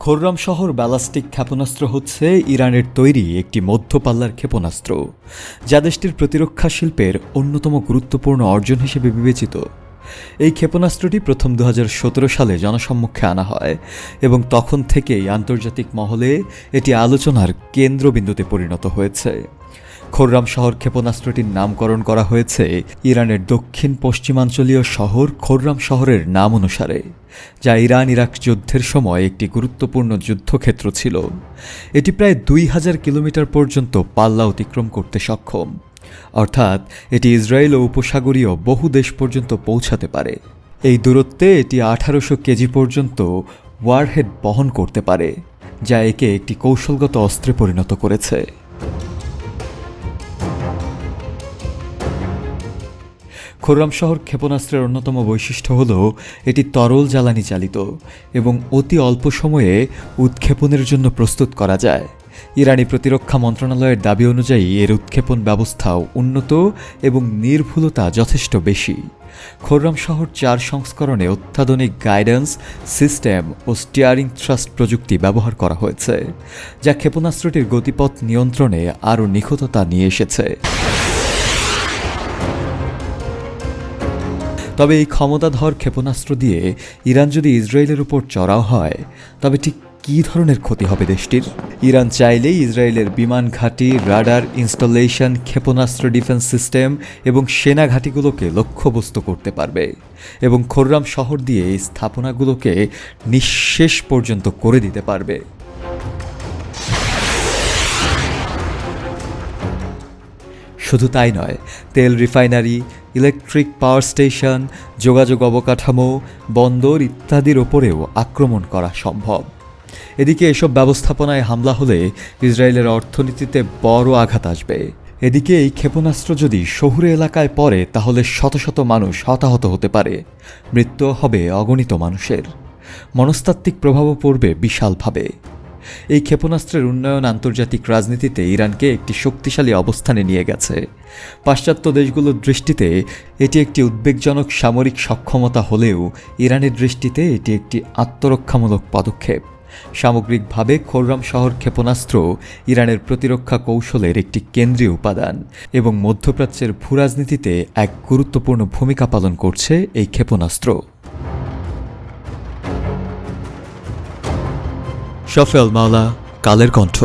খোররাম শহর ব্যালাস্টিক ক্ষেপণাস্ত্র হচ্ছে ইরানের তৈরি একটি মধ্যপাল্লার ক্ষেপণাস্ত্র, যা দেশটির প্রতিরক্ষা শিল্পের অন্যতম গুরুত্বপূর্ণ অর্জন হিসেবে বিবেচিত। এই ক্ষেপণাস্ত্রটি প্রথম 2017 সালে জনসম্মুখে আনা হয় এবং তখন থেকেই আন্তর্জাতিক মহলে এটি আলোচনার কেন্দ্রবিন্দুতে পরিণত হয়েছে। খোররাম শহর ক্ষেপণাস্ত্রটির নামকরণ করা হয়েছে ইরানের দক্ষিণ পশ্চিমাঞ্চলীয় শহর খোররাম শহরের নাম অনুসারে, যা ইরান ইরাক যুদ্ধের সময় একটি গুরুত্বপূর্ণ যুদ্ধক্ষেত্র ছিল। এটি প্রায় 2000 কিলোমিটার পর্যন্ত পাল্লা অতিক্রম করতে সক্ষম, অর্থাৎ এটি ইসরায়েল ও উপসাগরীয় বহু দেশ পর্যন্ত পৌঁছাতে পারে। এই দূরত্বে এটি 1800 কেজি পর্যন্ত ওয়ারহেড বহন করতে পারে, যা একে একটি কৌশলগত অস্ত্রে পরিণত করেছে। খোররাম শহর ক্ষেপণাস্ত্রের অন্যতম বৈশিষ্ট্য হল এটি তরল জ্বালানি চালিত এবং অতি অল্প সময়ে উৎক্ষেপণের জন্য প্রস্তুত করা যায়। ইরানি প্রতিরক্ষা মন্ত্রণালয়ের দাবি অনুযায়ী এর উৎক্ষেপণ ব্যবস্থাও উন্নত এবং নির্ভুলতা যথেষ্ট বেশি। খোররাম শহর 4 সংস্করণে অত্যাধুনিক গাইডেন্স সিস্টেম ও স্টিয়ারিং থ্রাস্ট প্রযুক্তি ব্যবহার করা হয়েছে, যা ক্ষেপণাস্ত্রটির গতিপথ নিয়ন্ত্রণে আরও নিখুঁততা নিয়ে এসেছে। তবে এই ক্ষমতাধর ক্ষেপণাস্ত্র দিয়ে ইরান যদি ইসরায়েলের উপর চড়াও হয়, তবে ঠিক কী ধরনের ক্ষতি হবে দেশটির? ইরান চাইলেই ইসরায়েলের বিমান ঘাঁটি, রাডার ইনস্টলেশন, ক্ষেপণাস্ত্র ডিফেন্স সিস্টেম এবং সেনা ঘাঁটিগুলোকে লক্ষ্যবস্তু করতে পারবে এবং খোররাম শহর দিয়ে এই স্থাপনাগুলোকে নিঃশেষ পর্যন্ত করে দিতে পারবে। শুধু তাই নয়, তেল রিফাইনারি, ইলেকট্রিক পাওয়ার স্টেশন, যোগাযোগ অবকাঠামো, বন্দর ইত্যাদির ওপরেও আক্রমণ করা সম্ভব। এদিকে এসব ব্যবস্থাপনায় হামলা হলে ইসরায়েলের অর্থনীতিতে বড় আঘাত আসবে। এদিকে এই ক্ষেপণাস্ত্র যদি শহুরে এলাকায় পড়ে, তাহলে শত শত মানুষ হতাহত হতে পারে, মৃত্যু হবে অগণিত মানুষের, মনস্তাত্ত্বিক প্রভাবও পড়বে বিশালভাবে। এই ক্ষেপণাস্ত্রের উন্নয়ন আন্তর্জাতিক রাজনীতিতে ইরানকে একটি শক্তিশালী অবস্থানে নিয়ে গেছে। পাশ্চাত্য দেশগুলোর দৃষ্টিতে এটি একটি উদ্বেগজনক সামরিক সক্ষমতা হলেও ইরানের দৃষ্টিতে এটি একটি আত্মরক্ষামূলক পদক্ষেপ। সামগ্রিকভাবে খোররাম শহর ক্ষেপণাস্ত্র ইরানের প্রতিরক্ষা কৌশলের একটি কেন্দ্রীয় উপাদান এবং মধ্যপ্রাচ্যের ভূরাজনীতিতে এক গুরুত্বপূর্ণ ভূমিকা পালন করছে এই ক্ষেপণাস্ত্র। শফি আল মাওলা, কালের কণ্ঠ।